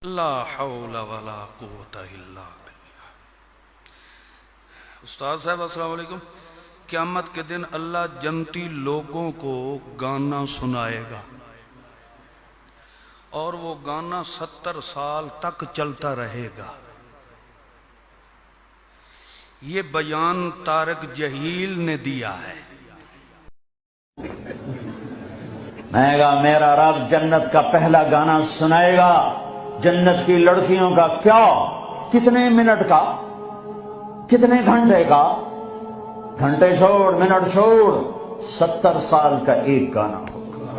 لا حول ولا قوت الا باللہ۔ استاد صاحب السلام علیکم، قیامت کے دن اللہ جنتی لوگوں کو گانا سنائے گا اور وہ گانا 70 سال تک چلتا رہے گا۔ یہ بیان طارق جہیل نے دیا ہے۔ میں کہا میرا رب جنت کا پہلا گانا سنائے گا، جنت کی لڑکیوں کا کیا، کتنے منٹ کا، کتنے گھنٹے کا، گھنٹے چھوڑ منٹ چھوڑ، 70 سال کا ایک گانا ہوگا۔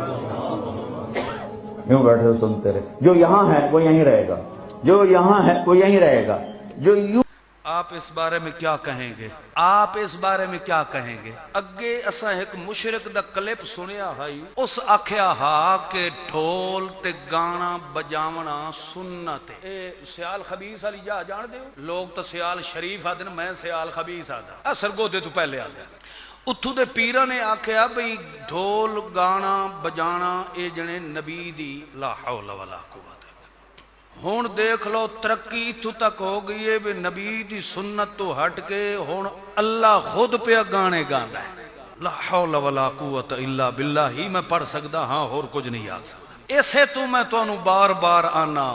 یوں بیٹھے ہو سنتے رہے، جو یہاں ہے وہ یہیں رہے گا، جو یہاں ہے وہ یہیں رہے گا، جو یوں۔ آپ اس بارے میں کیا کہیں گے؟ آپ اس بارے میں کیا کہیں گے؟ اگے اساں ایک مشرک دا کلپ سنیا بھائی، اس آکھیا ہا کہ ڈھول تے گانا بجاونا سنت ہے۔ اے سیال خبیث والی جا جان دیو، لوگ تو سیال شریف آدھے، میں سیال خبیث آدھا، سرگودے تو پہلے آدھا۔ اتھو دے پیرہ نے آکھیا بھئی ڈھول گانا بجانا اے جنے نبی دی لا حول ولا قوت۔ ہون دیکھ لو ترقی اتھو تک ہو گئی ہے بھی نبی دی سنت تو ہٹ کے ہون اللہ خود پہ گانے گانا ہے۔ لا حول ولا قوت الا باللہ ہی میں پڑھ سکتا ہاں، اور کچھ نہیں یاد سکتا۔ ایسے تو میں تو انہوں بار بار آنا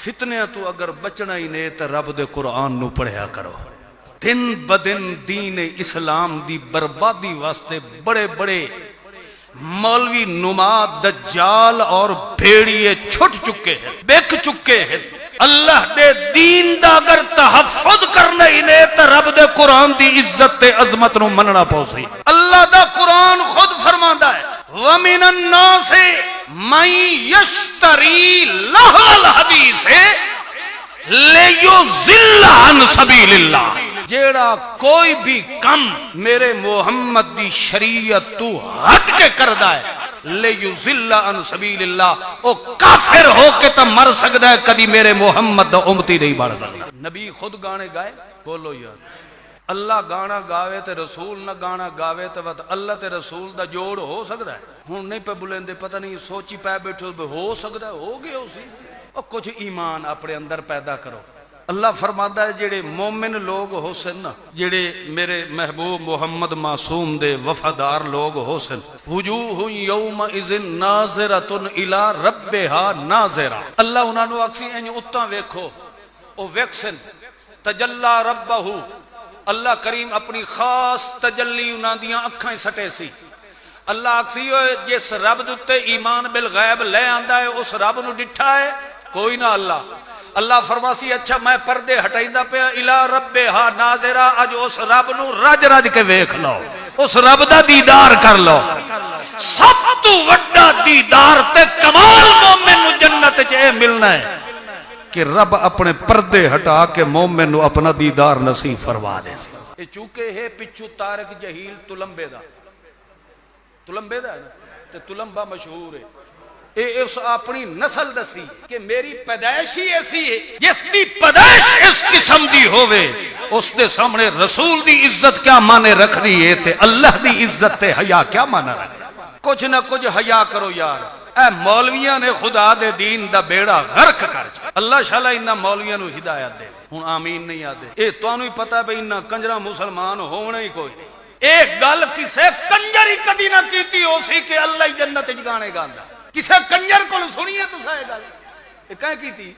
فتنے تو اگر بچنا ہی نہیں تو رب دے قرآن نو پڑھیا کرو۔ دن بدن دین اسلام دی بربادی واسطے بڑے بڑے مولوی نما دجال اور بھیڑیے چھٹ چکے ہیں، بک چکے ہیں۔ اللہ دے دین دا اگر تحفظ کرنا ہی نہیں تو رب دے قرآن دی عزت تے عظمت نو مننا پوسی۔ اللہ دا قرآن خود فرماندا ہے وَمِنَ النَّاسِ مَن يَشْتَرِي لَهْوَ الْحَدِيثِ لِيُضِلَّ عَن سَبِيلِ اللَّهِ۔ جیڑا کوئی بھی کم میرے محمد دی شریعت تو ہٹ کے کردہ ہے لیُضِلَّ عن سبیل اللہ، او کافر ہو کے تو مر سکتا ہے، کدی میرے محمد دا امتی نہیں بڑھ سکتا۔ نبی خود گانے گائے، بولو یار، اللہ گانا گاوے تے رسول نہ گانا گاوے تے اللہ تے رسول دا جوڑ ہو سکتا ہے؟ ہوں نہیں پہ بلندے، پتہ نہیں سوچی پہ بیٹھو ہو سکتا ہے، ہو گیا اسی۔ اور کچھ ایمان اپنے اندر پیدا کرو۔ اللہ فرماتا ہے جڑے مومن لوگ ہو سن نا، جڑے میرے محبوب محمد معصوم دے وفادار لوگ ہو سن، وجوہ یومئذ ناظرۃ الی ربھا ناظرہ، اللہ انہاں نو اکسی انج اتاں ویکھو، او ویکسن تجلی ربہ، اللہ کریم اپنی خاص تجلی انہاں دیاں اکھاں سٹے سی۔ اللہ اکسی ہوئے جس رب دے ایمان بالغیب لے آندا ہے اس رب نو ڈٹھا ہے کوئی نہ۔ اللہ فرماسی اچھا میں پردے ہٹائیندہ پہ الی ربھا ناظرہ، اج اس رب نو رج رج کے ویکھ لو، اس رب دا دیدار کر لو۔ سب تو وڈا دیدار تے کمال مومن نو جنت چے ملنا ہے کہ رب اپنے پردے ہٹا کے مومن نو اپنا دیدار نصیب فرما دے سی۔ یہ چونکہ ہے پچھو طارق جہیل تلمبے دا ہے نا، تے تلمبا مشہور ہے، اس اپنی نسل دسی کہ میری پیدائش ہی ایسی ہے، جس دی پیدائش اس قسم دی ہوئے اس دے سامنے رسول دی عزت کیا مانے رکھ دی ہے تے اللہ دی عزت تے حیا کیا مانا رکھ دی۔ کچھ نہ کچھ حیا کرو یار۔ اے مولویاں نے خدا دے دین دا بیڑا غرق کر چھا۔ اللہ شاءاللہ انہا مولویاں نو ہدایت دے، ہن آمین نہیں آدے۔ اے تو انہوں ہی پتہ ہے بھئی انہا کنجرہ مسلمان ہونا ہی کوئی نہیں۔ ایک گل کسے کنجری کدی نہ کیتی ہو سی کہ اللہ ہی جنت جگانے گاندہ، کسے کنجر کو سنیے تو سائے گا یہ کہیں کی تھی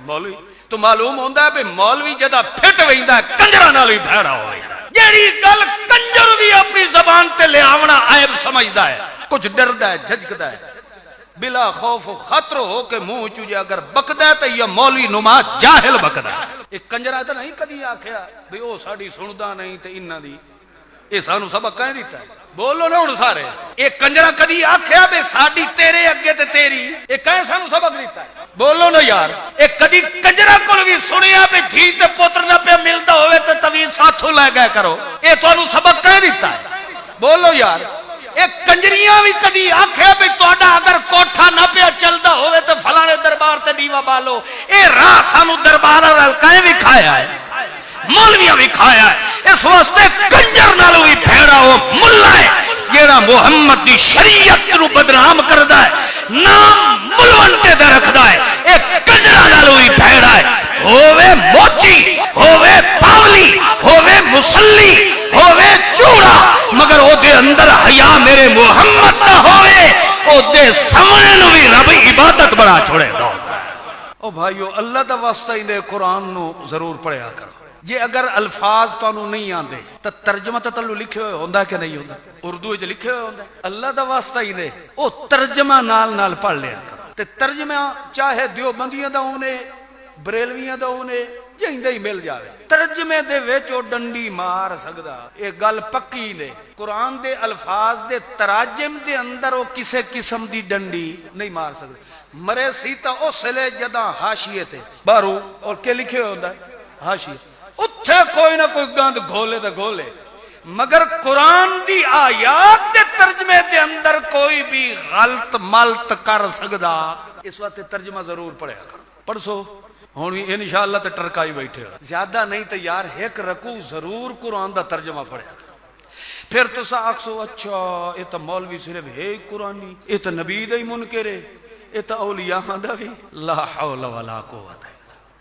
مولوی تو معلوم ہوندہ ہے بے مولوی جدہ پھٹ ویندہ ہے کنجرہ نہ لئی بھیڑا ہوئی جیڑی گل کنجر بھی اپنی زبان تے لے آونا عیب سمجھدہ ہے، کچھ ڈردہ ہے جھجکدہ ہے، بلا خوف و خطر ہو کہ منہ چوجے اگر بکدہ ہے تو یہ مولوی نما جاہل بکدہ ہے۔ ایک کنجرہ تو نہیں کدی آکھیا بھئی او ساڑی سندہ نہیں تے انہ دی، یہ سانو سبق کہیں دیتا ہے، بولو نہ ہوں سارے۔ ایک کنجرہ کدی آکھیا بے ساڑی تیرے اگے تے تیری، ایک کہیں سانو سبق دیتا ہے، بولو نہ یار۔ ایک کدی کنجرہ کل بھی سنیا بے جھی تے پوتر نہ پہ ملتا ہوئے تے تویز ساتھوں لے گئے کرو، یہ تو انہوں سبق کہیں دیتا ہے، بولو یار۔ ایک کنجریاں بھی کدی آکھیا بے توڑا اگر کوٹھا نہ پہ چلتا ہوئے تو فلانے دربار تے دیوہ بالو، اے راہ سانو دربار رل کہیں بھی کھایا ہے، مولویاں بھی کھایا ہے، اس واسطے کنجر نالو بھی بھیڑا ہو ملہ ہے جیڑا محمد دی شریعت نو بدنام کردہ ہے، نام ملون تے دے رکھدہ ہے۔ ایک کنجر سامنے نو بھی رب عبادت بنا چھوڑے دو او بھائیو اللہ دا واسطہ ہی نے قرآن نو ضرور پڑھیا کرو جے اگر الفاظ تانوں نہیں آندے تو ترجمہ تو تلو لکھے ہوئے ہوندا کہ نہیں ہوندا اردو وچ لکھے ہوئے ہوندا اللہ دا واسطہ ہی نے او ترجمہ نال پڑھ لیا کرو تے ترجمہ چاہے دیوبندیاں دا ہونے بریلویاں دا ہونے جہندے ہی مل جاوے ترجمے دے وچ او ڈنڈی مار سکدا اے گل پکی نے قرآن دے الفاظ دے تراجم دے اندر او کسے قسم دی ڈنڈی نہیں مار سکدے مرے سی تا اس لے جداں حاشیے تے بارو اور کہ لکھے ہوندا ہے حاشیے اتھے کوئی نہ کوئی گند گھولے تے گھولے مگر قرآن دی آیات دے ترجمے دے اندر کوئی بھی غلط ملت کر سکدا اس وقت ترجمہ ضرور پڑھیا کرو پڑھسو ہوں بھی انشاءاللہ تے ٹرکائی بیٹھے ہو زیادہ نہیں تے یار ایک رکوع ضرور قرآن دا ترجمہ پڑھیا کرو پھر تسا آکسو اچھا یہ تو مولوی صرف ہے قرآنی یہ تو نبی دا ہی منکر ہے یہ تو اولیاء دا بھی لا حول ولا قوت ہے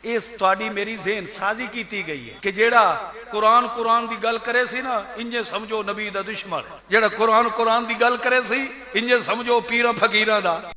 اس تواڈی میری ذہن سازی کیتی گئی ہے کہ جیڑا قرآن دی گل کرے سی نا انجے سمجھو نبی دا دشمن جیڑا قرآن دی گل کرے سی انجے سمجھو پیراں فقیراں دا